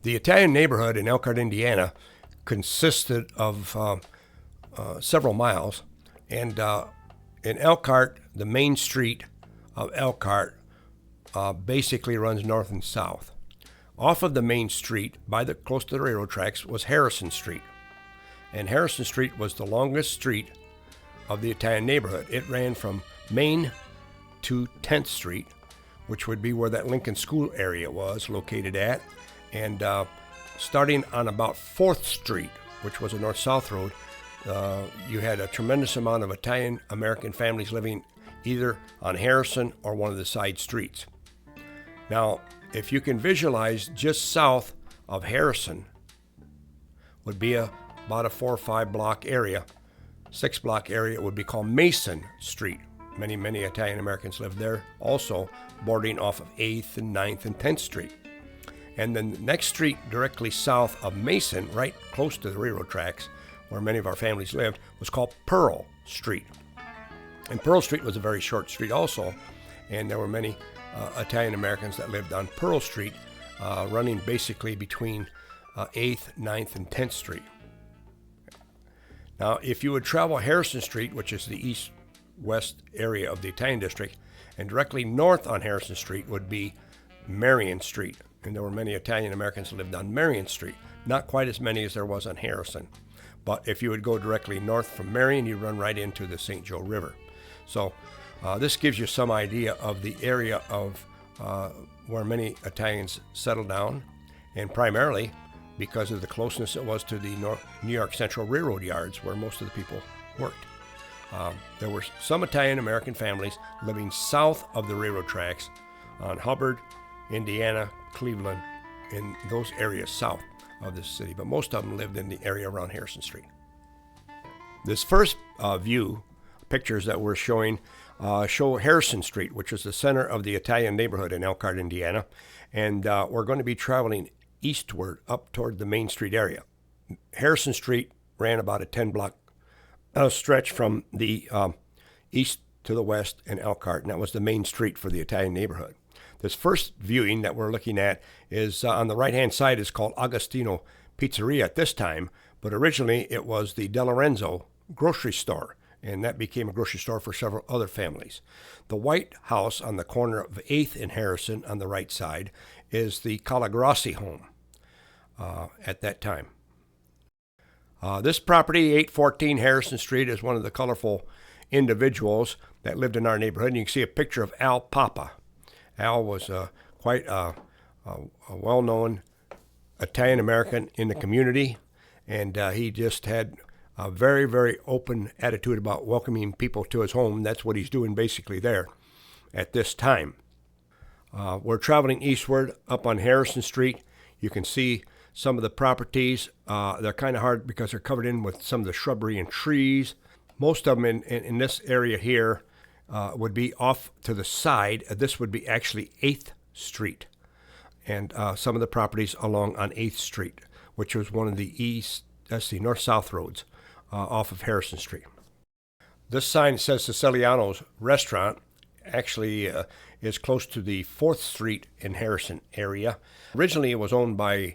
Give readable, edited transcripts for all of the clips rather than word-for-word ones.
The Italian neighborhood in Elkhart, Indiana consisted of several miles, and in Elkhart, the main street of Elkhart basically runs north and south. Off of the main street, close to the railroad tracks, was Harrison Street. And Harrison Street was the longest street of the Italian neighborhood. It ran from Main to 10th Street, which would be where that Lincoln School area was located at. And starting on about 4th Street, which was a north-south road, you had a tremendous amount of Italian-American families living either on Harrison or one of the side streets. Now, if you can visualize, just south of Harrison would be about a 4 or 5 block area. 6 block area would be called Mason Street. Many Italian Americans lived there, also bordering off of 8th and 9th and 10th Street. And then the next street directly south of Mason, right close to the railroad tracks, where many of our families lived, was called Pearl Street. And Pearl Street was a very short street also, and there were many Italian Americans that lived on Pearl Street, running basically between 8th, 9th, and 10th Street. Now, if you would travel Harrison Street, which is the east-west area of the Italian district, and directly north on Harrison Street would be Marion Street. And there were many Italian Americans who lived on Marion Street. Not quite as many as there was on Harrison. But if you would go directly north from Marion, you'd run right into the St. Joe River. So this gives you some idea of the area of where many Italians settled down, and primarily because of the closeness it was to the New York Central Railroad yards where most of the people worked. There were some Italian American families living south of the railroad tracks on Hubbard, Indiana, Cleveland, in those areas south of the city, but most of them lived in the area around Harrison Street. This first view, pictures that we're showing, show Harrison Street, which is the center of the Italian neighborhood in Elkhart, Indiana, and we're going to be traveling eastward up toward the Main Street area. Harrison Street ran about a 10-block stretch from the east to the west in Elkhart, and that was the main street for the Italian neighborhood. This first viewing that we're looking at is on the right-hand side is called Agostino Pizzeria at this time, but originally it was the De Lorenzo grocery store, and that became a grocery store for several other families. The white house on the corner of 8th and Harrison on the right side is the Calagrossi home at that time. This property, 814 Harrison Street, is one of the colorful individuals that lived in our neighborhood. And you can see a picture of Al Papa. Al was quite a well-known Italian-American in the community, and he just had a very, very open attitude about welcoming people to his home. That's what he's doing basically there at this time. We're traveling eastward up on Harrison Street. You can see some of the properties. They're kind of hard because they're covered in with some of the shrubbery and trees. Most of them in this area here would be off to the side. This would be actually 8th Street. And some of the properties along on 8th Street, which was one of the north-south roads off of Harrison Street. This sign says Siciliano's Restaurant. Actually is close to the 4th Street in Harrison area. Originally it was owned by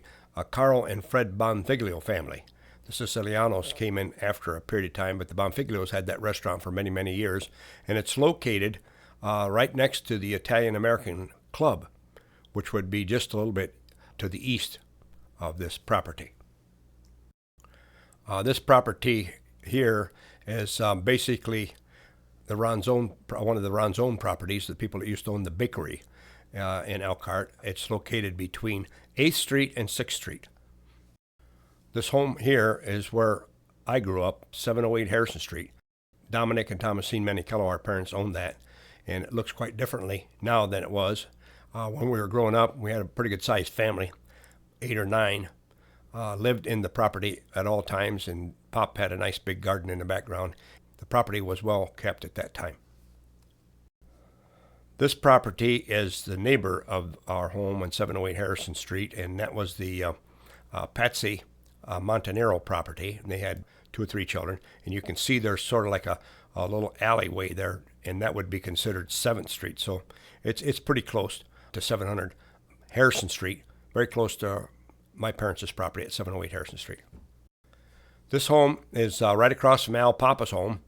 Carl and Fred Bonfiglio family. The Sicilianos came in after a period of time, but the Bonfiglios had that restaurant for many, many years, and it's located right next to the Italian-American Club, which would be just a little bit to the east of this property. This property here is basically the Ronzone, one of the Ronzone properties, the people that used to own the bakery in Elkhart. It's located between 8th Street and 6th Street. This home here is where I grew up, 708 Harrison Street. Dominic and Thomasine Minichillo, our parents, owned that, and it looks quite differently now than it was. When we were growing up, we had a pretty good-sized family, 8 or 9, lived in the property at all times, and Pop had a nice big garden in the background. The property was well kept at that time. This property is the neighbor of our home on 708 Harrison Street, and that was the Patsy Montanero property. And they had 2 or 3 children, and you can see there's sort of like a little alleyway there, and that would be considered 7th Street. So it's pretty close to 700 Harrison Street, very close to my parents' property at 708 Harrison Street. This home is right across from Al Papa's home,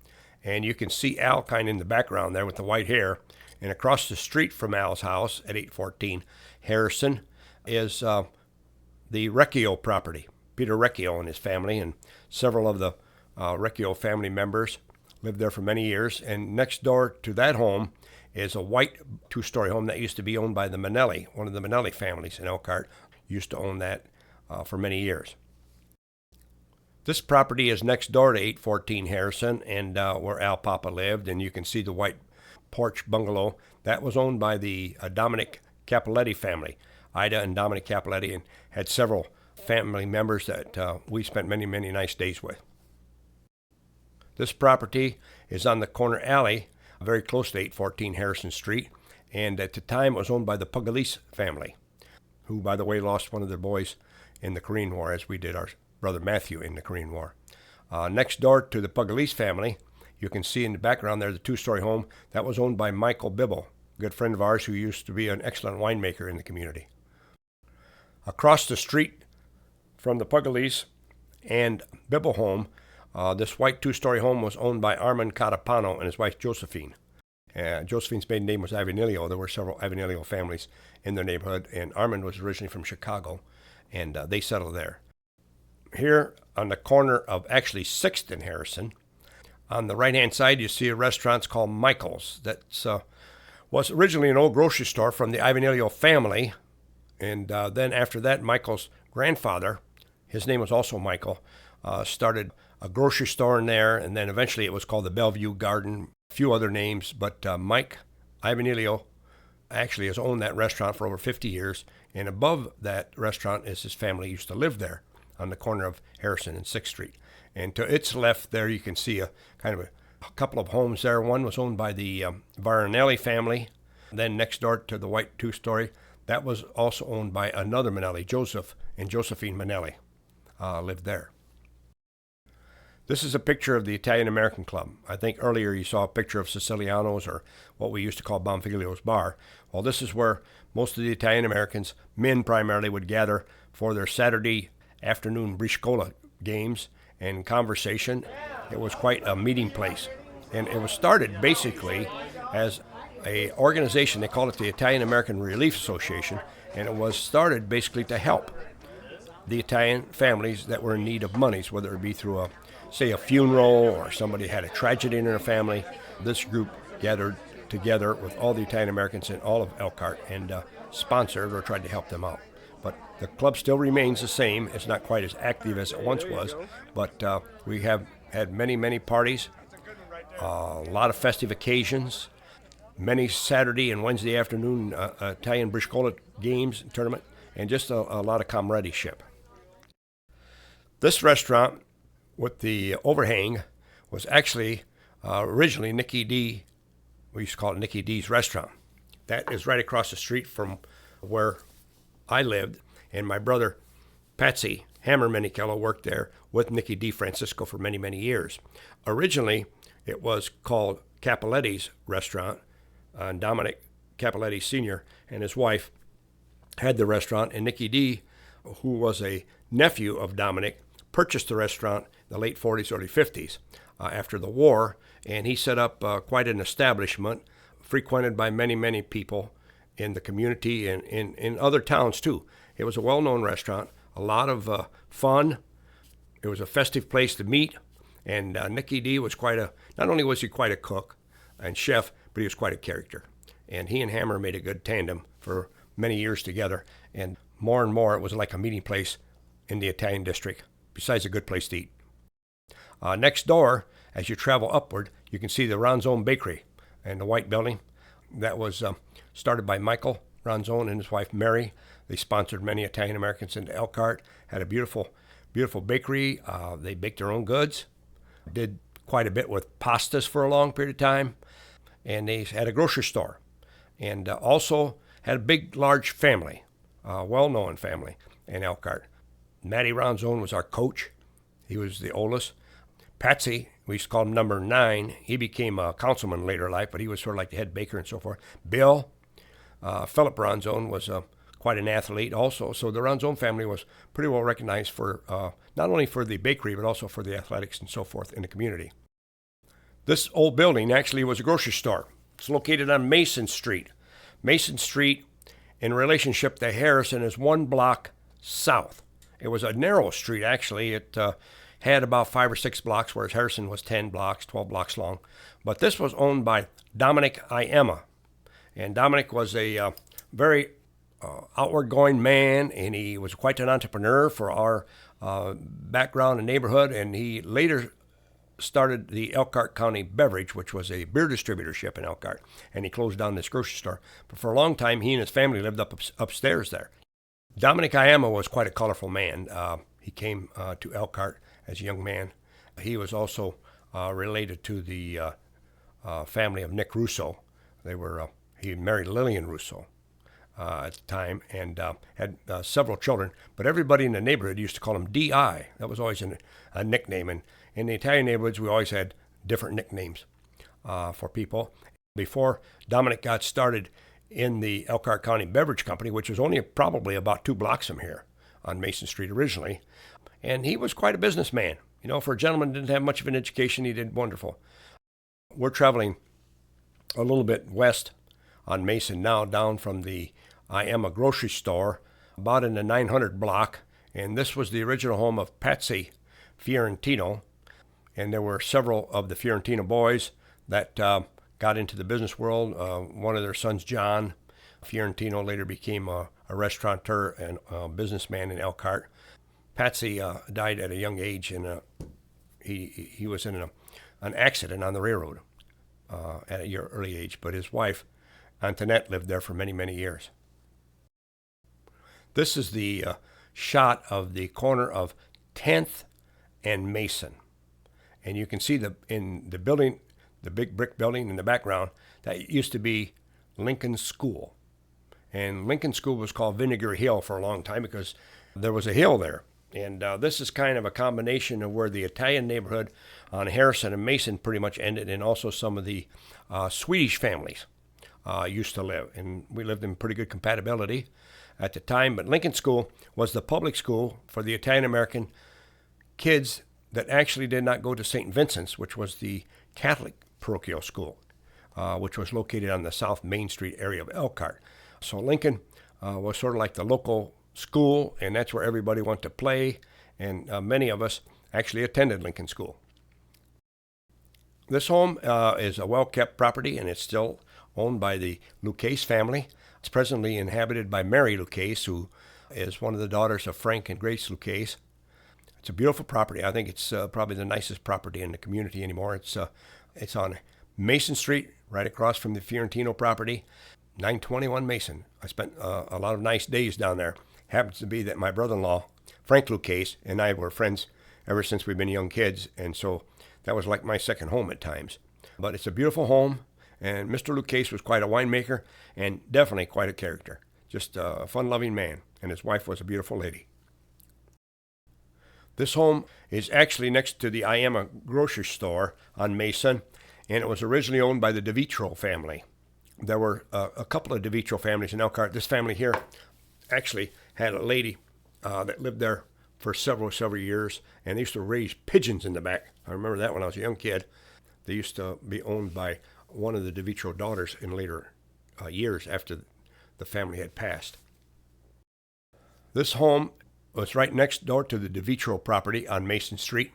and you can see Al kind of in the background there with the white hair. And across the street from Al's house at 814 Harrison is the Recchio property. Peter Recchio and his family, and several of the Recchio family members lived there for many years. And next door to that home is a white two-story home that used to be owned by the Manelli. One of the Manelli families in Elkhart used to own that for many years. This property is next door to 814 Harrison and where Al Papa lived, and you can see the white porch bungalow. That was owned by the Dominic Capoletti family, Ida and Dominic Capoletti, and had several family members that we spent many, many nice days with. This property is on the corner alley, very close to 814 Harrison Street, and at the time it was owned by the Pugliese family, who, by the way, lost one of their boys in the Korean War, as we did our brother Matthew in the Korean War. Next door to the Pugliese family, you can see in the background there the two-story home that was owned by Michael Bibble, a good friend of ours who used to be an excellent winemaker in the community. Across the street from the Pugliese and Bibble home, this white two-story home was owned by Armand Catapano and his wife Josephine. Josephine's maiden name was Avenilio. There were several Avenilio families in their neighborhood, and Armand was originally from Chicago, and they settled there. Here on the corner of actually 6th and Harrison, on the right-hand side, you see a restaurant called Michael's. That was originally an old grocery store from the Avenilio family, and then after that, Michael's grandfather, his name was also Michael, started a grocery store in there, and then eventually it was called the Bellevue Garden, a few other names, but Mike Avenilio actually has owned that restaurant for over 50 years, and above that restaurant is his family used to live there on the corner of Harrison and 6th Street. And to its left there, you can see a couple of homes there. One was owned by the Varinelli family. Then next door to the white two-story, that was also owned by another Manelli, Joseph and Josephine Manelli, lived there. This is a picture of the Italian American Club. I think earlier you saw a picture of Siciliano's, or what we used to call Bonfiglio's Bar. Well, this is where most of the Italian Americans, men primarily, would gather for their Saturday afternoon briscola games and conversation. It was quite a meeting place. And it was started basically as an organization. They called it the Italian American Relief Association, and it was started basically to help the Italian families that were in need of monies, whether it be through a funeral or somebody had a tragedy in their family. This group gathered together with all the Italian Americans in all of Elkhart and sponsored or tried to help them out. But the club still remains the same. It's not quite as active as it once was, but we have had many, many parties, a lot of festive occasions, many Saturday and Wednesday afternoon Italian briscola games, tournament, and just a lot of comradeship. This restaurant with the overhang was actually originally Nicky D. We used to call it Nicky D's Restaurant. That is right across the street from where I lived, and my brother Patsy Hammer Minichillo worked there with Nicky D. Francisco for many, many years. Originally, it was called Capoletti's Restaurant, and Dominic Capoletti Sr. and his wife had the restaurant, and Nicky D., who was a nephew of Dominic, purchased the restaurant in the late 40s, early 50s after the war, and he set up quite an establishment frequented by many, many people in the community and in other towns too. It was a well-known restaurant, a lot of fun. It was a festive place to meet, and Nicky D. was not only was he quite a cook and chef, but he was quite a character. And he and Hammer made a good tandem for many years together, and more it was like a meeting place in the Italian district, besides a good place to eat. Next door, as you travel upward, you can see the Ronzone Bakery and the white building. That was started by Michael Ronzone and his wife Mary. They sponsored many Italian Americans into Elkhart, had a beautiful, beautiful bakery. They baked their own goods, did quite a bit with pastas for a long period of time, and they had a grocery store, and also had a big, large family, well-known family in Elkhart. Matty Ronzone was our coach. He was the oldest. Patsy, we used to call him number 9. He became a councilman in later life, but he was sort of like the head baker and so forth. Bill, Philip Ronzone was quite an athlete also. So the Ronzone family was pretty well recognized for not only for the bakery, but also for the athletics and so forth in the community. This old building actually was a grocery store. It's located on Mason Street. Mason Street, in relationship to Harrison, is 1 block south. It was a narrow street, actually. It had about 5 or 6 blocks, whereas Harrison was 10 blocks, 12 blocks long. But this was owned by Dominic Iema. And Dominic was a very outward-going man, and he was quite an entrepreneur for our background and neighborhood. And he later started the Elkhart County Beverage, which was a beer distributorship in Elkhart. And he closed down this grocery store. But for a long time, he and his family lived upstairs there. Dominic Iema was quite a colorful man. He came to Elkhart as a young man. He was also related to the family of Nick Russo. He married Lillian Russo at the time and had several children. But everybody in the neighborhood used to call him D.I. That was always a nickname. And in the Italian neighborhoods, we always had different nicknames for people. Before Dominic got started in the Elkhart County Beverage Company, which was only probably about 2 blocks from here on Mason Street originally. And he was quite a businessman. You know, for a gentleman who didn't have much of an education, he did wonderful. We're traveling a little bit west on Mason now, down from the Iema grocery store, about in the 900 block. And this was the original home of Patsy Fiorentino. And there were several of the Fiorentino boys that got into the business world. One of their sons, John Fiorentino, later became a restaurateur and a businessman in Elkhart. Patsy died at a young age, and he was in an accident on the railroad at a early age. But his wife, Antoinette, lived there for many, many years. This is the shot of the corner of 10th and Mason. And you can see in the building, the big brick building in the background, that used to be Lincoln School. And Lincoln School was called Vinegar Hill for a long time because there was a hill there. And this is kind of a combination of where the Italian neighborhood on Harrison and Mason pretty much ended, and also some of the Swedish families used to live. And we lived in pretty good compatibility at the time. But Lincoln School was the public school for the Italian-American kids that actually did not go to St. Vincent's, which was the Catholic parochial school, which was located on the South Main Street area of Elkhart. So Lincoln was sort of like the local school, and that's where everybody went to play, and many of us actually attended Lincoln School. This home is a well-kept property, and it's still owned by the Lucchese family. It's presently inhabited by Mary Lucchese, who is one of the daughters of Frank and Grace Lucchese. It's a beautiful property. I think it's probably the nicest property in the community anymore. It's on Mason Street, right across from the Fiorentino property, 921 Mason. I spent a lot of nice days down there. Happens to be that my brother-in-law, Frank Lucchese, and I were friends ever since we've been young kids, and so that was like my second home at times. But it's a beautiful home, and Mr. Lucchese was quite a winemaker and definitely quite a character. Just a fun-loving man, and his wife was a beautiful lady. This home is actually next to the Iema grocery store on Mason, and it was originally owned by the DeVitro family. There were a couple of DeVitro families in Elkhart. This family here actually had a lady that lived there for several years, and they used to raise pigeons in the back. I remember that when I was a young kid. They used to be owned by one of the DeVitro daughters in later years after the family had passed. This home was right next door to the DeVitro property on Mason Street,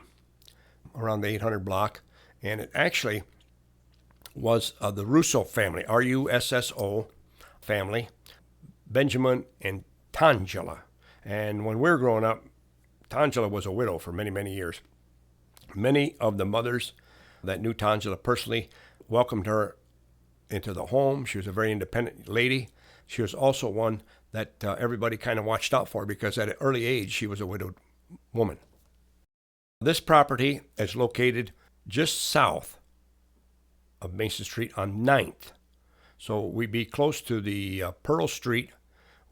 around the 800 block, and it actually was the Russo family, R-U-S-S-O family, Benjamin and Tangela. And when we were growing up, Tangela was a widow for many, many years. Many of the mothers that knew Tangela personally welcomed her into the home. She was a very independent lady. She was also one that everybody kind of watched out for because at an early age, she was a widowed woman. This property is located just south of Mason Street on 9th. So we'd be close to the Pearl Street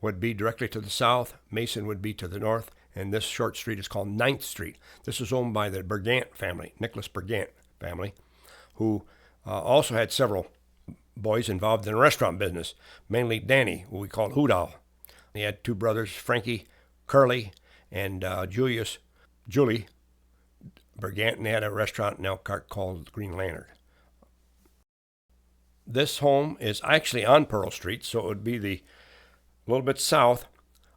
would be directly to the south. Mason would be to the north. And this short street is called 9th Street. This is owned by the Bergant family, Nicholas Bergant family, who also had several boys involved in the restaurant business, mainly Danny, who we called Hoot Owl. He had two brothers, Frankie, Curly, and Julie Bergant, and they had a restaurant in Elkhart called Green Lantern. This home is actually on Pearl Street, so it would be a little bit south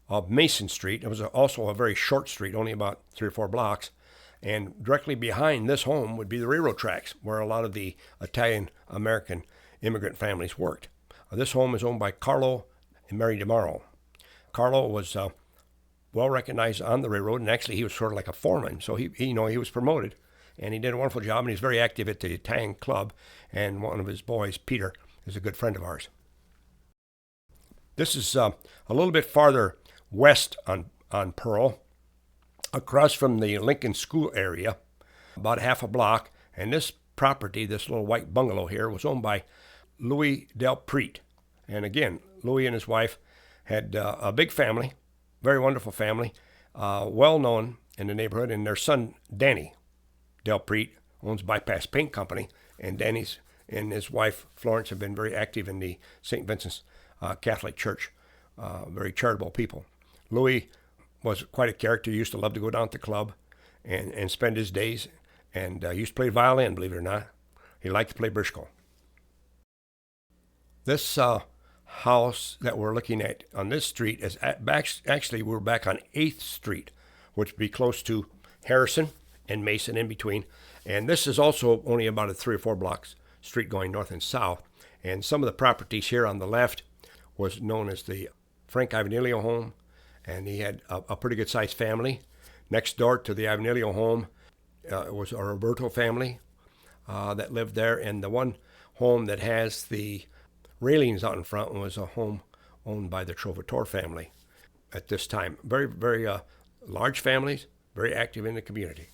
of Mason Street. It was also a very short street, only about 3 or 4 blocks. And directly behind this home would be the railroad tracks, where a lot of the Italian-American immigrant families worked. This home is owned by Carlo and Mary DeMauro. Carlo was well recognized on the railroad, and actually he was sort of like a foreman, so he was promoted. And he did a wonderful job, and he's very active at the Italian club. And one of his boys, Peter, is a good friend of ours. This is a little bit farther west on Pearl, across from the Lincoln School area, about half a block. And this property, this little white bungalow here, was owned by Louis Del Prete. And again, Louis and his wife had a big family, very wonderful family, well known in the neighborhood. And their son, Danny Del Prete, owns Bypass Paint Company, and Danny's and his wife Florence have been very active in the St. Vincent's Catholic Church, very charitable people. Louis was quite a character. He used to love to go down to the club and spend his days, and he used to play violin, believe it or not. He liked to play Brischko. This house that we're looking at on this street is actually we're back on 8th Street, which would be close to Harrison and Mason in between. And this is also only about a 3 or 4 blocks street going north and south. And some of the properties here on the left was known as the Frank Ivanilio home, and he had a pretty good sized family. Next door to the Ivanilio home was a Roberto family that lived there, and the one home that has the railings out in front was a home owned by the Trovatore family at this time. Very, very large families, very active in the community.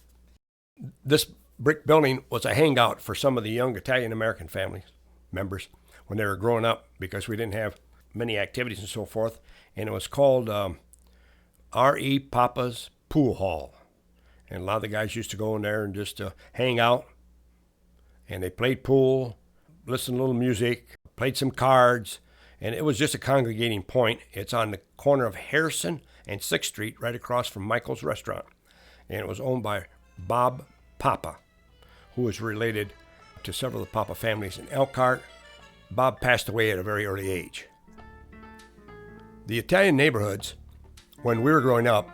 This brick building was a hangout for some of the young Italian-American family members when they were growing up, because we didn't have many activities and so forth. And it was called R.E. Papa's Pool Hall. And a lot of the guys used to go in there and just hang out. And they played pool, listened to a little music, played some cards. And it was just a congregating point. It's on the corner of Harrison and 6th Street, right across from Michael's Restaurant. And it was owned by Bob Papa, who was related to several of the Papa families in Elkhart. Bob passed away at a very early age. The Italian neighborhoods, when we were growing up,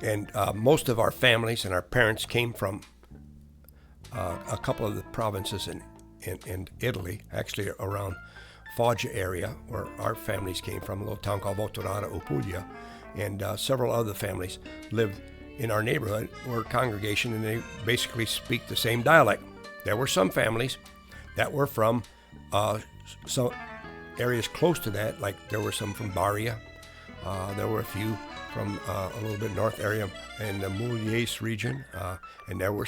and most of our families and our parents came from a couple of the provinces in Italy, actually around Foggia area, where our families came from, a little town called Volturata, Puglia, and several other families lived in our neighborhood or congregation, and they basically speak the same dialect. There were some families that were from some areas close to that, like there were some from Baria. There were a few from a little bit north area in the Mullies region, and there were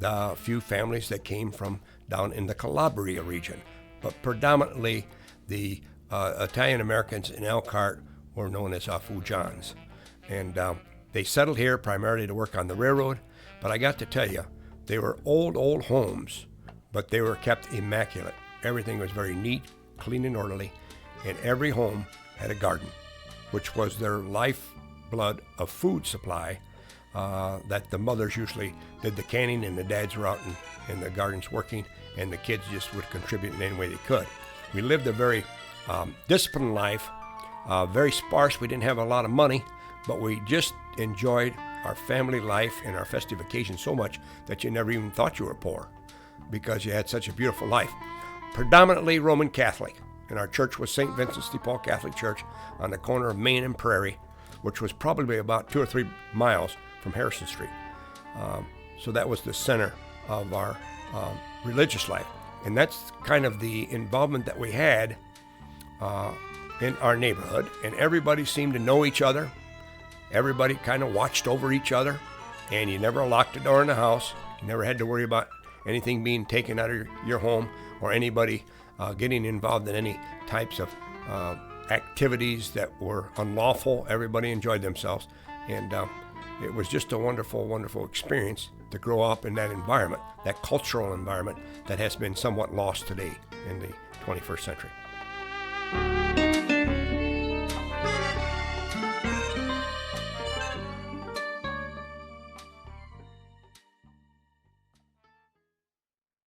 a few families that came from down in the Calabria region. But predominantly the Italian Americans in Elkhart were known as Fujans. And they settled here primarily to work on the railroad, but I got to tell you, they were old homes, but they were kept immaculate. Everything was very neat, clean and orderly, and every home had a garden, which was their lifeblood of food supply, that the mothers usually did the canning and the dads were out in the gardens working, and the kids just would contribute in any way they could. We lived a very disciplined life, very sparse. We didn't have a lot of money, but we just enjoyed our family life and our festive occasions so much that you never even thought you were poor, because you had such a beautiful life. Predominantly Roman Catholic, and our church was St. Vincent's de Paul Catholic Church on the corner of Main and Prairie, which was probably about 2 or 3 miles from Harrison Street. So that was the center of our religious life. And that's kind of the involvement that we had in our neighborhood. And everybody seemed to know each other. Everybody kind of watched over each other. And you never locked the door in the house. You never had to worry about anything being taken out of your home or anybody getting involved in any types of activities that were unlawful. Everybody enjoyed themselves. And it was just a wonderful, wonderful experience to grow up in that environment, that cultural environment that has been somewhat lost today in the 21st century.